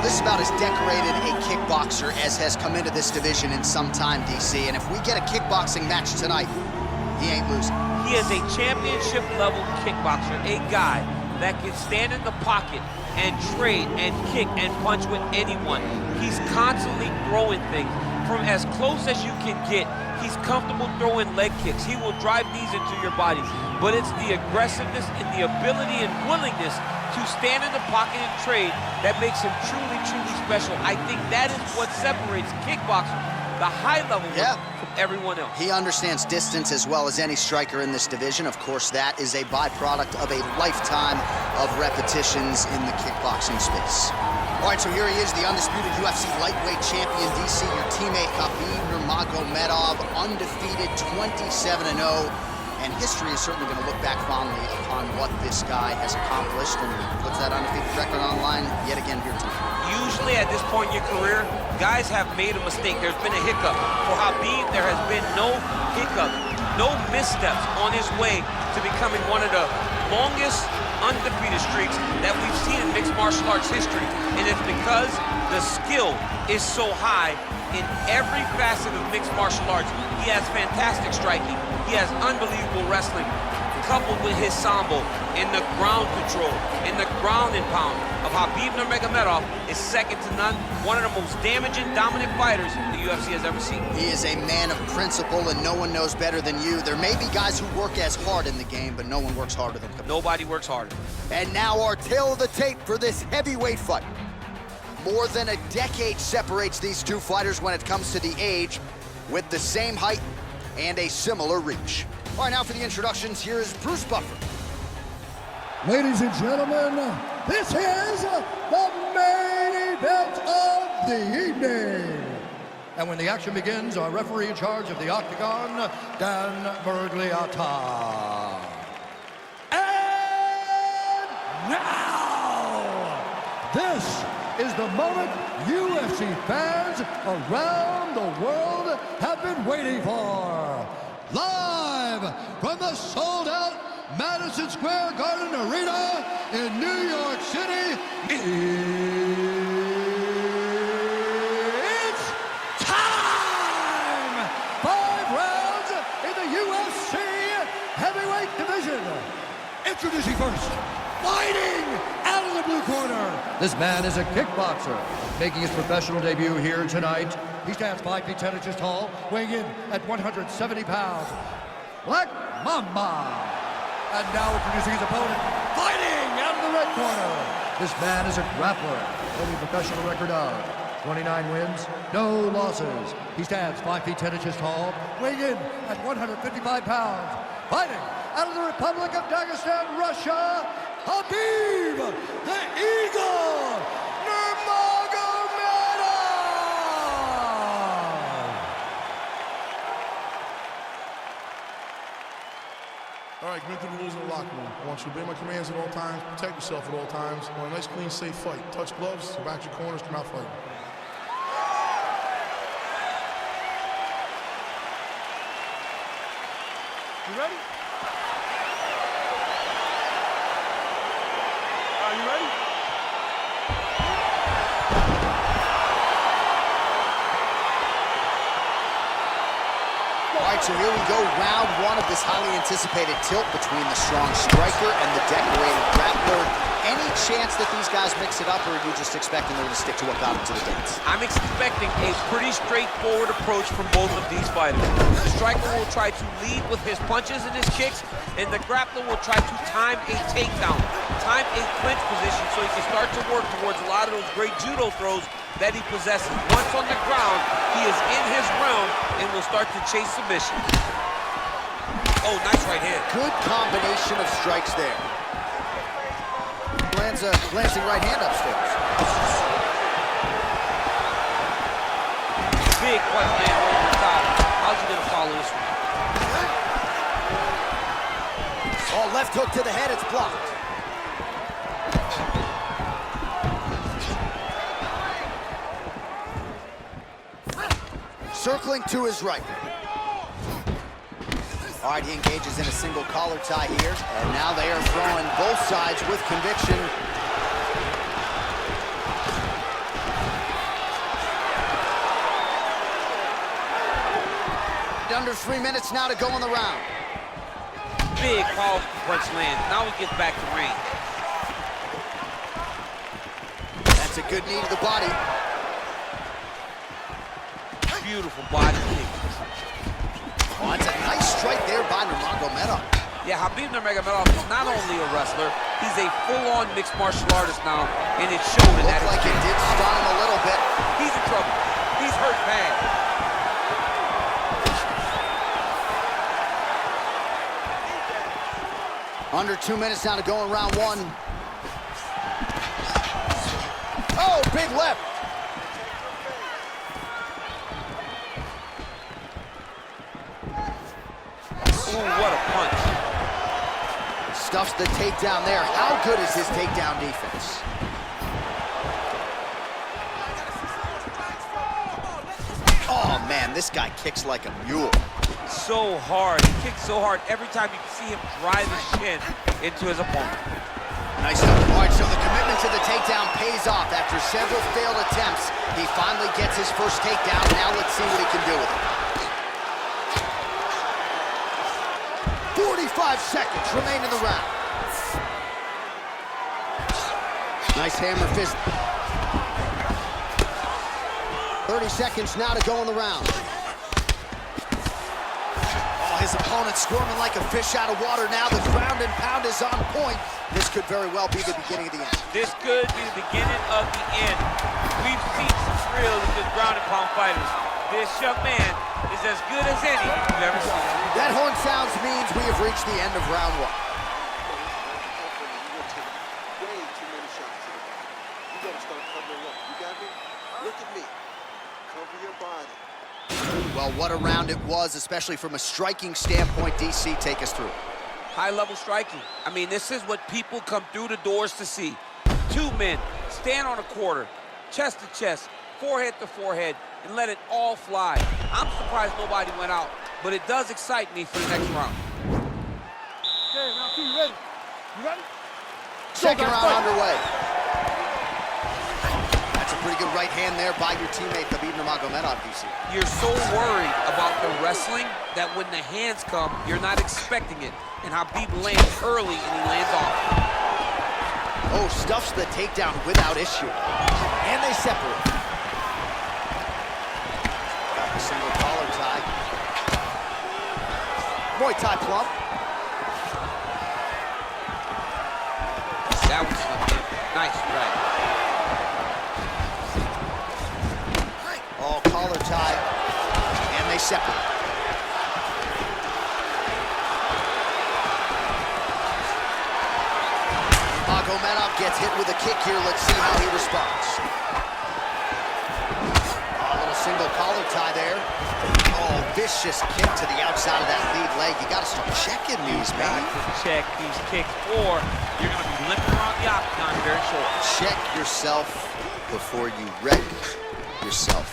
this is about as decorated a kickboxer as has come into this division in some time, DC. And if we get a kickboxing match tonight, he ain't losing. He is a championship-level kickboxer, a guy that can stand in the pocket and trade and kick and punch with anyone. He's constantly throwing things from as close as you can get. He's comfortable throwing leg kicks. He will drive these into your body. But it's the aggressiveness and the ability and willingness to stand in the pocket and trade that makes him truly, truly special. I think that is what separates kickboxers, the high level from everyone else. He understands distance as well as any striker in this division. Of course, that is a byproduct of a lifetime of repetitions in the kickboxing space. All right, so here he is, the undisputed UFC Lightweight Champion, DC, your teammate Khabib Nurmagomedov, undefeated 27-0. And history is certainly going to look back fondly upon what this guy has accomplished, and puts that undefeated record online yet again here tonight. Usually at this point in your career, guys have made a mistake. There's been a hiccup. For Khabib, there has been no hiccup, no missteps on his way to becoming one of the longest undefeated streaks that we've seen in mixed martial arts history. And it's because the skill is so high in every facet of mixed martial arts. He has fantastic striking. He has unbelievable wrestling, coupled with his sambo in the ground control, in the ground and pound of Khabib Nurmagomedov is second to none. One of the most damaging, dominant fighters the UFC has ever seen. He is a man of principle, and no one knows better than you. There may be guys who work as hard in the game, but no one works harder than Khabib. Nobody works harder. And now our tale of the tape for this heavyweight fight. More than a decade separates these two fighters when it comes to the age, with the same height and a similar reach. All right, now for the introductions, here is Bruce Buffer. Ladies and gentlemen, this is the main event of the evening. And when the action begins, our referee in charge of the Octagon, Dan Bergliata. And now, this is the moment UFC fans around the world have been waiting for. Live from the sold-out Madison Square Garden Arena in New York City, it's time! 5 rounds in the UFC heavyweight division. Introducing first, fighting out of the blue corner. This man is a kickboxer, making his professional debut here tonight. He stands 5 feet 10 inches tall, weighing in at 170 pounds. Black Mamba. And now introducing his opponent, fighting out of the red corner. This man is a grappler, holding a professional record of 29 wins, no losses. He stands 5 feet 10 inches tall, weighing in at 155 pounds. Fighting out of the Republic of Dagestan, Russia, Khabib, the Eagle, Nurmagomedov! All right, commit to the rules in the locker room. I want you to obey my commands at all times, protect yourself at all times. I want a nice, clean, safe fight. Touch gloves, go back to your corners, come out fighting. You ready? Are you ready? All right, so here we go, round one of this highly anticipated tilt between the strong striker and the decorated grappler. Any chance that these guys mix it up, or are you just expecting them to stick to what got them to the dance? I'm expecting a pretty straightforward approach from both of these fighters. The striker will try to lead with his punches and his kicks, and the grappler will try to time a takedown, time a clinch position so he can start to work towards a lot of those great judo throws that he possesses. Once on the ground, he is in his realm and will start to chase submission. Oh, nice right hand. Good combination of strikes there. Lands a glancing right hand upstairs. Big punch land over the top. How's he gonna follow this one? Oh, left hook to the head, it's blocked. Circling to his right. All right, he engages in a single collar tie here, and now they are throwing both sides with conviction. Under 3 minutes now to go in the round. Big, powerful punch lands. Now he gets back to range. That's a good knee to the body. Beautiful body kick. Oh, that's a nice strike there by Nurmagomedov. Yeah, Khabib Nurmagomedov is not only a wrestler, he's a full-on mixed martial artist now, and it's shown in that Looked like it did stun him a little bit. He's in trouble. He's hurt bad. Under 2 minutes now to go in round 1. Oh, big left. Ooh, what a punch. Stuffs the takedown there. How good is his takedown defense? Oh, man, this guy kicks like a mule. So hard. He kicks so hard every time you can see him drive his chin into his opponent. Nice stuff. All right, so the commitment to the takedown pays off. After several failed attempts, he finally gets his first takedown. Now let's see what he can do with it. 45 seconds remain in the round. Nice hammer fist. 30 seconds now to go in the round. Oh, his opponent squirming like a fish out of water now. The ground and pound is on point. This could very well be the beginning of the end. This could be the beginning of the end. We've seen some real good ground and pound fighters. This young man is as good as any you've ever seen. That horn sounds means we have reached the end of round 1. Well, what a round it was, especially from a striking standpoint. DC, take us through. High-level striking. I mean, this is what people come through the doors to see. Two men stand on a quarter, chest to chest, forehead to forehead, and let it all fly. I'm surprised nobody went out, but it does excite me for the next round. Okay, round 2, you ready? You ready? Second round underway. That's a pretty good right hand there by your teammate, Khabib Nurmagomedov, DC. You're so worried about the wrestling that when the hands come, you're not expecting it. And Khabib lands early and he lands off. Oh, stuffs the takedown without issue. And they separate. Got the single collar tie. Muay Thai plump. That was something. Nice strike. Oh, collar tie. And they separate. Nurmagomedov gets hit with a kick here. Let's see how he responds. Oh, a little single collar tie there. Oh, vicious kick to the outside of that lead leg. You got to start checking these, man. Check these kicks, or you're going to be limping around the octagon very short. Check yourself before you wreck yourself.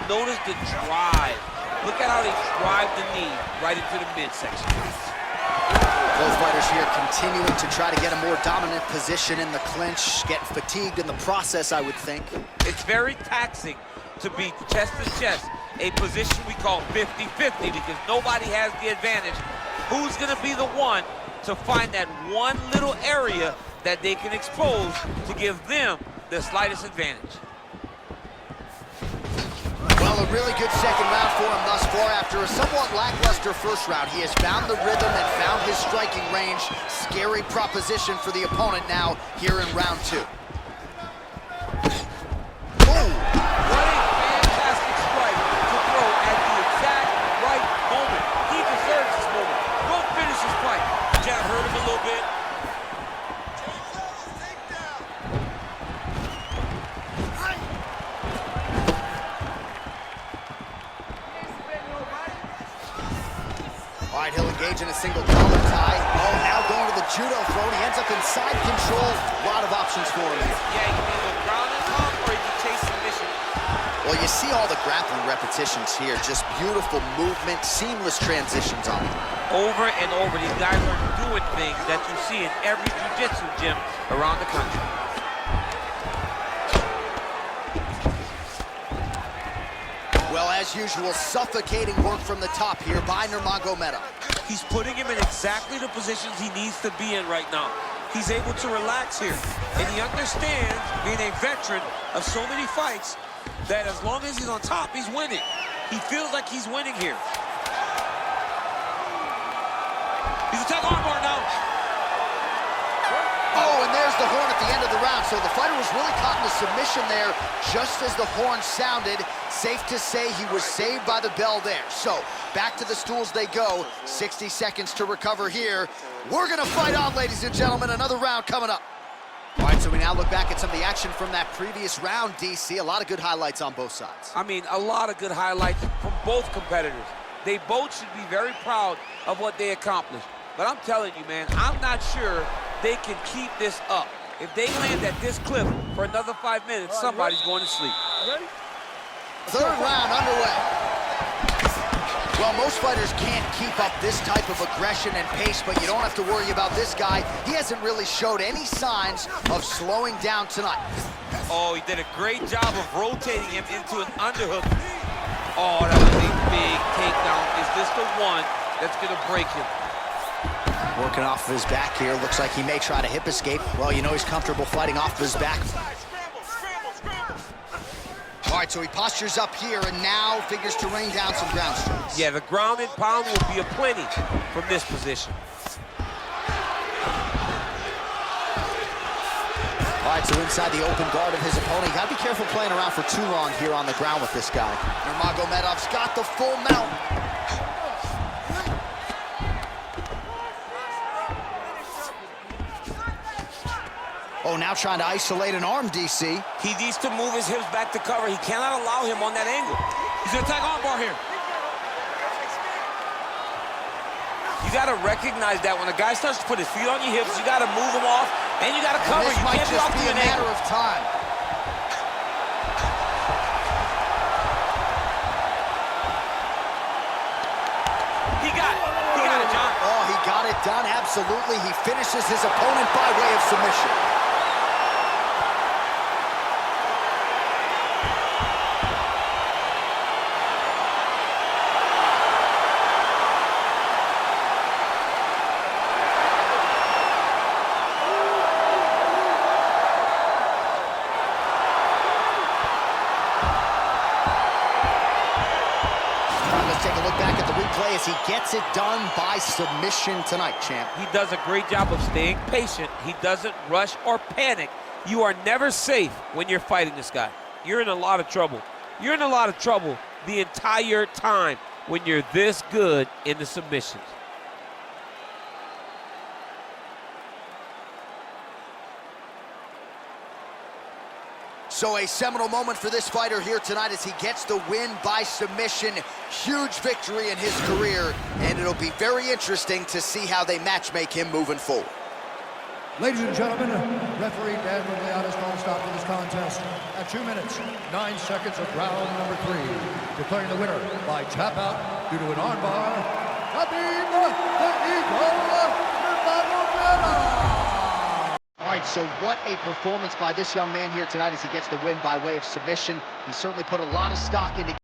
Notice the drive. Look at how they drive the knee right into the midsection. Both fighters here continuing to try to get a more dominant position in the clinch, getting fatigued in the process, I would think. It's very taxing to be chest to chest, a position we call 50-50 because nobody has the advantage. Who's going to be the one to find that one little area that they can expose to give them the slightest advantage? Well, a really good second round for him thus far. After a somewhat lackluster first round, he has found the rhythm and found his striking range. Scary proposition for the opponent now here in round 2. What a fantastic strike to throw at the exact right moment. He deserves this moment. Go finish his fight. Jab hurt him a little bit. All right, he'll engage in a single collar tie. Oh, now going to the judo throw, and he ends up inside control. A lot of options for him here. Yeah, you can go ground and pound, or you can chase submission. Well, you see all the grappling repetitions here. Just beautiful movement, seamless transitions on him. Over and over, these guys are doing things that you see in every jiu-jitsu gym around the country. Well, as usual, suffocating work from the top here by Nurmagomedov. He's putting him in exactly the positions he needs to be in right now. He's able to relax here, and he understands, being a veteran of so many fights, that as long as he's on top, he's winning. He feels like he's winning here. He's attacking armbar now. Oh, and there's the horn at the end of the round. So the fighter was really caught in a submission there just as the horn sounded. Safe to say he was saved by the bell there. So back to the stools they go. 60 seconds to recover here. We're going to fight on, ladies and gentlemen. Another round coming up. All right, so we now look back at some of the action from that previous round, DC. A lot of good highlights on both sides. I mean, a lot of good highlights from both competitors. They both should be very proud of what they accomplished. But I'm telling you, man, I'm not sure they can keep this up. If they land at this clip for another 5 minutes, somebody's going to sleep. Third round underway. Well, most fighters can't keep up this type of aggression and pace, but you don't have to worry about this guy. He hasn't really showed any signs of slowing down tonight. Oh, he did a great job of rotating him into an underhook. Oh, that was a big takedown. Is this the one that's going to break him? Working off of his back here. Looks like he may try to hip escape. Well, you know he's comfortable fighting off of his back. All right, so he postures up here and now figures to rain down some ground strikes. Yeah, the ground and pound will be aplenty from this position. All right, so inside the open guard of his opponent. You gotta be careful playing around for too long here on the ground with this guy. Nurmagomedov's got the full mount. Oh, now trying to isolate an arm, DC. He needs to move his hips back to cover. He cannot allow him on that angle. He's gonna attack armbar here. You gotta recognize that when a guy starts to put his feet on your hips, you gotta move him off, and you gotta cover. This might just be a matter of time. He got it, John. Oh, he got it done, absolutely. He finishes his opponent by way of submission. Take a look back at the replay as he gets it done by submission tonight, champ. He does a great job of staying patient. He doesn't rush or panic. You are never safe when you're fighting this guy. You're in a lot of trouble. You're in a lot of trouble the entire time when you're this good in the submissions. So a seminal moment for this fighter here tonight as he gets the win by submission. Huge victory in his career, and it'll be very interesting to see how they matchmake him moving forward. Ladies and gentlemen, referee Dan Rugliano's called a stop to this contest at 2 minutes, 9 seconds of round number 3. Declaring the winner by tap out due to an armbar, Khabib the Eagle Nurmagomedov. All right, so what a performance by this young man here tonight as he gets the win by way of submission. He certainly put a lot of stock into